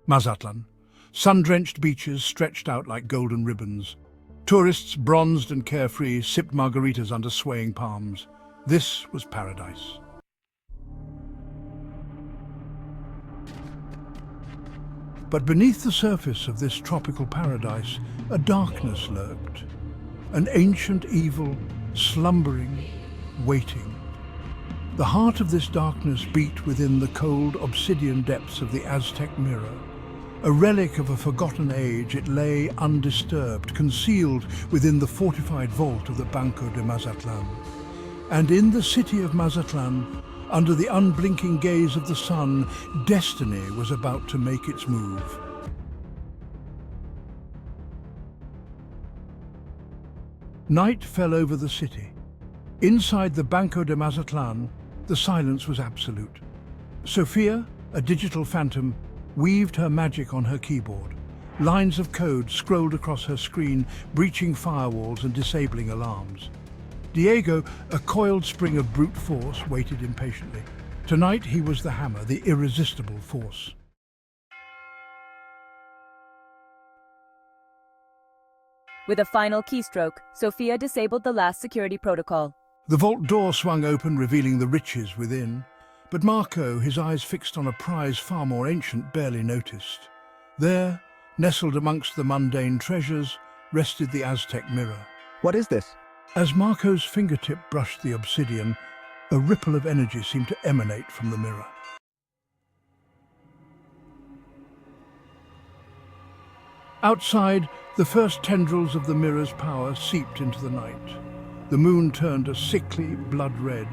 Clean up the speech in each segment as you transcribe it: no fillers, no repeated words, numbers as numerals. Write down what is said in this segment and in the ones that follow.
Mazatlan. Sun-drenched beaches stretched out like golden ribbons. Tourists, bronzed and carefree, sipped margaritas under swaying palms. This was paradise. But beneath the surface of this tropical paradise, a darkness lurked. An ancient evil, slumbering, waiting. The heart of this darkness beat within the cold obsidian depths of the Aztec Mirror. A relic of a forgotten age, it lay undisturbed, concealed within the fortified vault of the Banco de Mazatlan. And in the city of Mazatlan, under the unblinking gaze of the sun, destiny was about to make its move. Night fell over the city. Inside the Banco de Mazatlan, the silence was absolute. Sofia, a digital phantom, weaved her magic on her keyboard. Lines of code scrolled across her screen, breaching firewalls and disabling alarms. Diego, a coiled spring of brute force, waited impatiently. Tonight he was the hammer, the irresistible force. With a final keystroke, Sofia disabled the last security protocol. The vault door swung open, revealing the riches within. But Marco, his eyes fixed on a prize far more ancient, barely noticed. There, nestled amongst the mundane treasures, rested the Aztec Mirror. What is this? As Marco's fingertip brushed the obsidian, a ripple of energy seemed to emanate from the mirror. Outside, the first tendrils of the mirror's power seeped into the night. The moon turned a sickly blood red.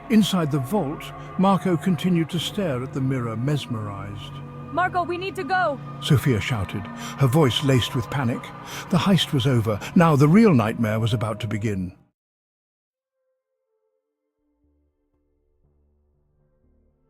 Inside the vault, Marco continued to stare at the mirror, mesmerized. Marco, we need to go! Sofia shouted, her voice laced with panic. The heist was over. Now the real nightmare was about to begin.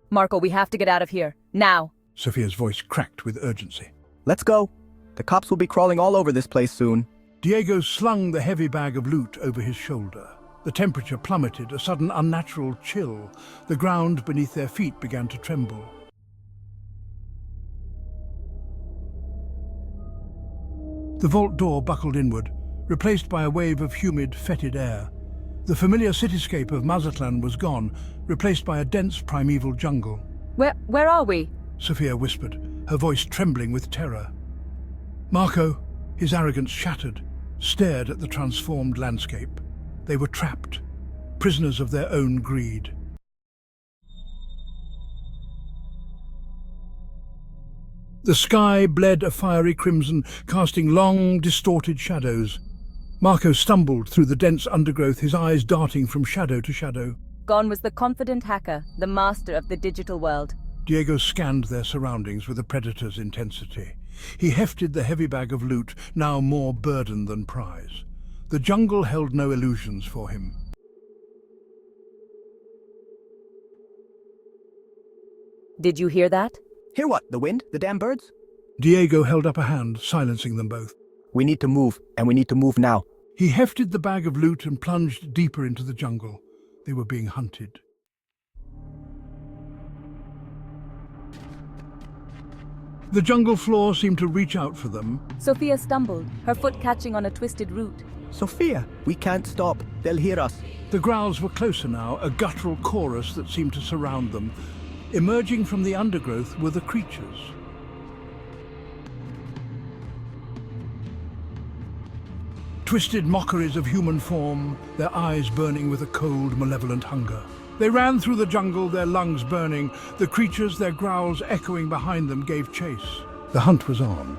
Marco, we have to get out of here, now! Sofia's voice cracked with urgency. Let's go. The cops will be crawling all over this place soon. Diego slung the heavy bag of loot over his shoulder. The temperature plummeted, a sudden unnatural chill. The ground beneath their feet began to tremble. The vault door buckled inward, replaced by a wave of humid, fetid air. The familiar cityscape of Mazatlan was gone, replaced by a dense primeval jungle. Where are we? Sofia whispered, her voice trembling with terror. Marco, his arrogance shattered, stared at the transformed landscape. They were trapped, prisoners of their own greed. The sky bled a fiery crimson, casting long, distorted shadows. Marco stumbled through the dense undergrowth, his eyes darting from shadow to shadow. Gone was the confident hacker, the master of the digital world. Diego scanned their surroundings with a predator's intensity. He hefted the heavy bag of loot, now more burden than prize. The jungle held no illusions for him. Did you hear that? Hear what? The wind? The damn birds? Diego held up a hand, silencing them both. We need to move, and we need to move now. He hefted the bag of loot and plunged deeper into the jungle. They were being hunted. The jungle floor seemed to reach out for them. Sofia stumbled, her foot catching on a twisted root. Sofia, we can't stop. They'll hear us. The growls were closer now, a guttural chorus that seemed to surround them. Emerging from the undergrowth were the creatures. Twisted mockeries of human form, their eyes burning with a cold, malevolent hunger. They ran through the jungle, their lungs burning. The creatures, their growls echoing behind them, gave chase. The hunt was on.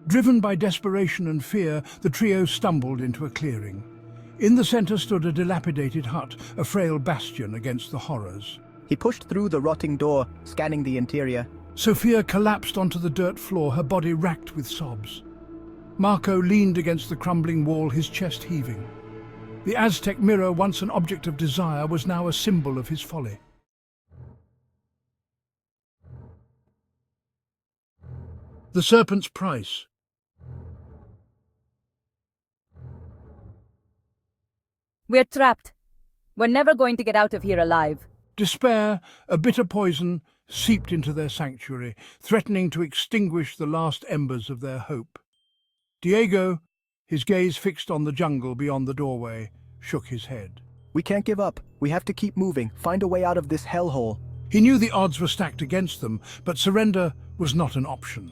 Driven by desperation and fear, the trio stumbled into a clearing. In the center stood a dilapidated hut, a frail bastion against the horrors. He pushed through the rotting door, scanning the interior. Sofia collapsed onto the dirt floor, her body racked with sobs. Marco leaned against the crumbling wall, his chest heaving. The Aztec Mirror, once an object of desire, was now a symbol of his folly. The serpent's price. We're trapped. We're never going to get out of here alive. Despair, a bitter poison, seeped into their sanctuary, threatening to extinguish the last embers of their hope. Diego, his gaze fixed on the jungle beyond the doorway, shook his head. We can't give up. We have to keep moving, find a way out of this hellhole. He knew the odds were stacked against them, but surrender was not an option.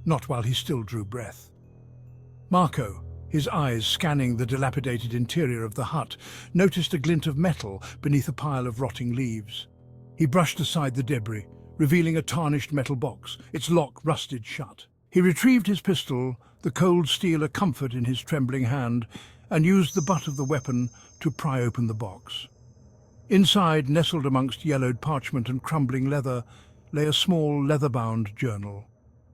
Not while he still drew breath. Marco, his eyes scanning the dilapidated interior of the hut, noticed a glint of metal beneath a pile of rotting leaves. He brushed aside the debris, revealing a tarnished metal box, its lock rusted shut. He retrieved his pistol, the cold steel a comfort in his trembling hand, and used the butt of the weapon to pry open the box. Inside, nestled amongst yellowed parchment and crumbling leather, lay a small leather-bound journal.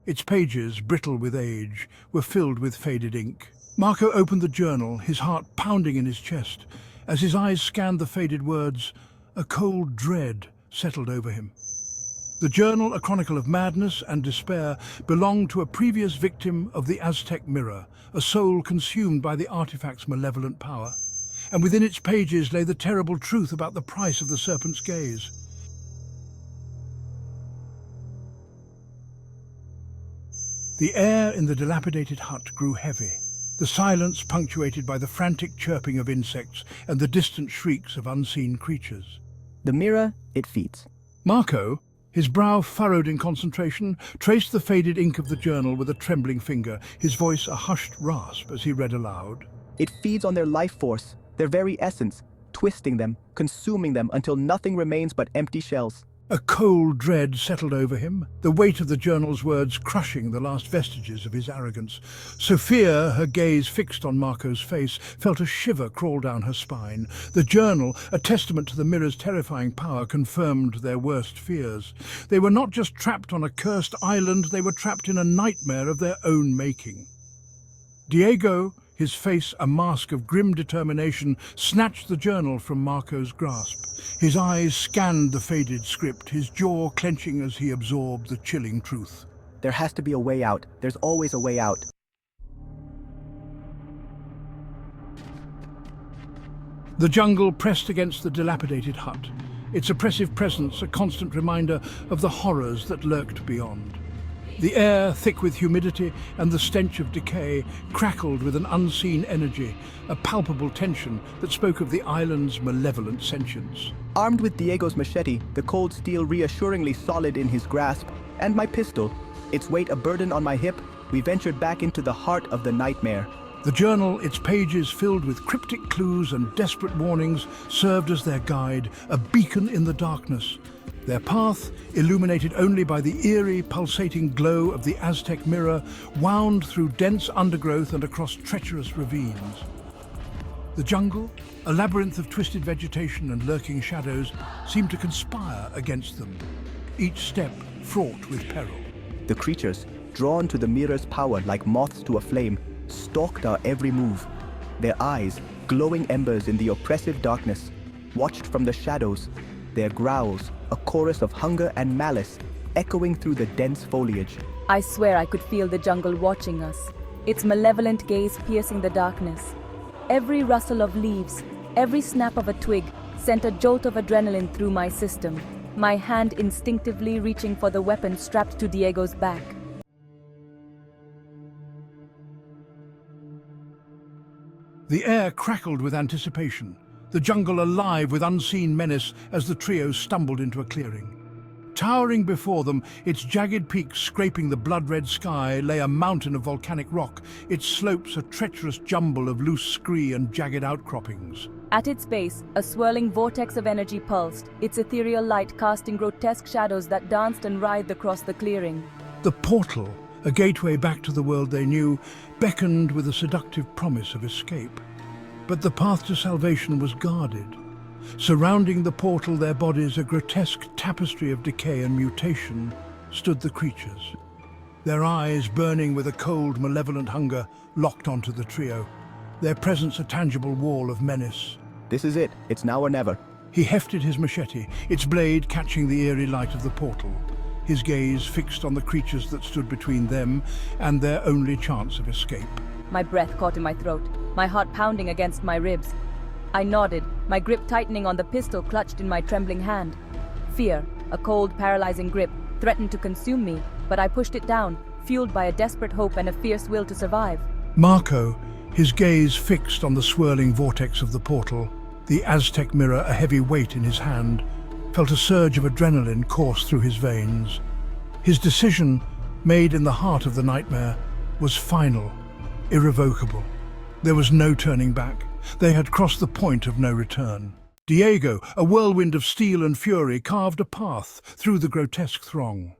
Its pages, brittle with age, were filled with faded ink. Marco opened the journal, his heart pounding in his chest. As his eyes scanned the faded words, a cold dread settled over him. The journal, a chronicle of madness and despair, belonged to a previous victim of the Aztec Mirror, a soul consumed by the artifact's malevolent power. And within its pages lay the terrible truth about the price of the serpent's gaze. The air in the dilapidated hut grew heavy, the silence punctuated by the frantic chirping of insects and the distant shrieks of unseen creatures. The mirror, it feeds. Marco, his brow furrowed in concentration, traced the faded ink of the journal with a trembling finger, his voice a hushed rasp as he read aloud. It feeds on their life force, their very essence, twisting them, consuming them until nothing remains but empty shells. A cold dread settled over him, the weight of the journal's words crushing the last vestiges of his arrogance. Sofia, her gaze fixed on Marco's face, felt a shiver crawl down her spine. The journal, a testament to the mirror's terrifying power, confirmed their worst fears. They were not just trapped on a cursed island, they were trapped in a nightmare of their own making. Diego, his face a mask of grim determination, snatched the journal from Marco's grasp. His eyes scanned the faded script, his jaw clenching as he absorbed the chilling truth. There has to be a way out. There's always a way out. The jungle pressed against the dilapidated hut, its oppressive presence a constant reminder of the horrors that lurked beyond. The air, thick with humidity and the stench of decay, crackled with an unseen energy, a palpable tension that spoke of the island's malevolent sentience. Armed with Diego's machete, the cold steel reassuringly solid in his grasp, and my pistol, its weight a burden on my hip, we ventured back into the heart of the nightmare. The journal, its pages filled with cryptic clues and desperate warnings, served as their guide, a beacon in the darkness. Their path, illuminated only by the eerie, pulsating glow of the Aztec Mirror, wound through dense undergrowth and across treacherous ravines. The jungle, a labyrinth of twisted vegetation and lurking shadows, seemed to conspire against them, each step fraught with peril. The creatures, drawn to the mirror's power like moths to a flame, stalked our every move. Their eyes, glowing embers in the oppressive darkness, watched from the shadows, their growls, a chorus of hunger and malice, echoing through the dense foliage. I swear I could feel the jungle watching us, its malevolent gaze piercing the darkness. Every rustle of leaves, every snap of a twig sent a jolt of adrenaline through my system, my hand instinctively reaching for the weapon strapped to Diego's back. The air crackled with anticipation, the jungle alive with unseen menace as the trio stumbled into a clearing. Towering before them, its jagged peaks scraping the blood-red sky, lay a mountain of volcanic rock, its slopes a treacherous jumble of loose scree and jagged outcroppings. At its base, a swirling vortex of energy pulsed, its ethereal light casting grotesque shadows that danced and writhed across the clearing. The portal, a gateway back to the world they knew, beckoned with a seductive promise of escape. But the path to salvation was guarded. Surrounding the portal, their bodies a grotesque tapestry of decay and mutation, stood the creatures. Their eyes, burning with a cold, malevolent hunger, locked onto the trio. Their presence a tangible wall of menace. This is it. It's now or never. He hefted his machete, its blade catching the eerie light of the portal, his gaze fixed on the creatures that stood between them and their only chance of escape. My breath caught in my throat, my heart pounding against my ribs. I nodded, my grip tightening on the pistol clutched in my trembling hand. Fear, a cold, paralyzing grip, threatened to consume me, but I pushed it down, fueled by a desperate hope and a fierce will to survive. Marco, his gaze fixed on the swirling vortex of the portal, the Aztec Mirror a heavy weight in his hand, felt a surge of adrenaline course through his veins. His decision, made in the heart of the nightmare, was final, irrevocable. There was no turning back. They had crossed the point of no return. Diego, a whirlwind of steel and fury, carved a path through the grotesque throng.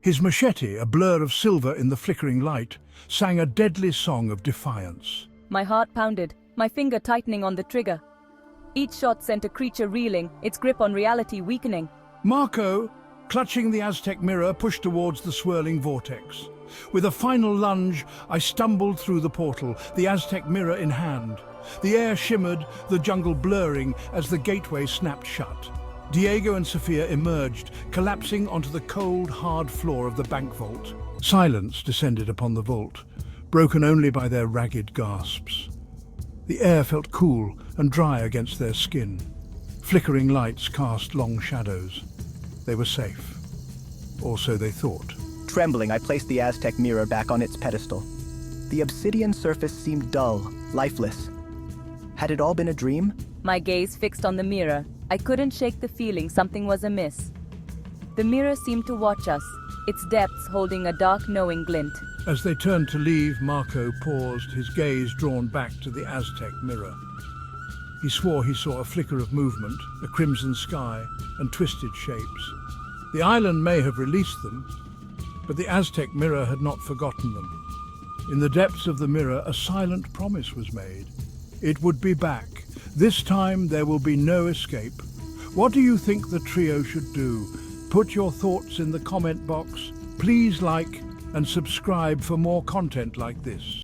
His machete, a blur of silver in the flickering light, sang a deadly song of defiance. My heart pounded, my finger tightening on the trigger. Each shot sent a creature reeling, its grip on reality weakening. Marco, clutching the Aztec Mirror, pushed towards the swirling vortex. With a final lunge, I stumbled through the portal, the Aztec Mirror in hand. The air shimmered, the jungle blurring as the gateway snapped shut. Diego and Sofia emerged, collapsing onto the cold, hard floor of the bank vault. Silence descended upon the vault, broken only by their ragged gasps. The air felt cool and dry against their skin. Flickering lights cast long shadows. They were safe. Or so they thought. Trembling, I placed the Aztec Mirror back on its pedestal. The obsidian surface seemed dull, lifeless. Had it all been a dream? My gaze fixed on the mirror. I couldn't shake the feeling something was amiss. The mirror seemed to watch us, its depths holding a dark, knowing glint. As they turned to leave, Marco paused, his gaze drawn back to the Aztec Mirror. He swore he saw a flicker of movement, a crimson sky, and twisted shapes. The island may have released them, but the Aztec Mirror had not forgotten them. In the depths of the mirror, a silent promise was made. It would be back. This time there will be no escape. What do you think the trio should do? Put your thoughts in the comment box. Please like and subscribe for more content like this.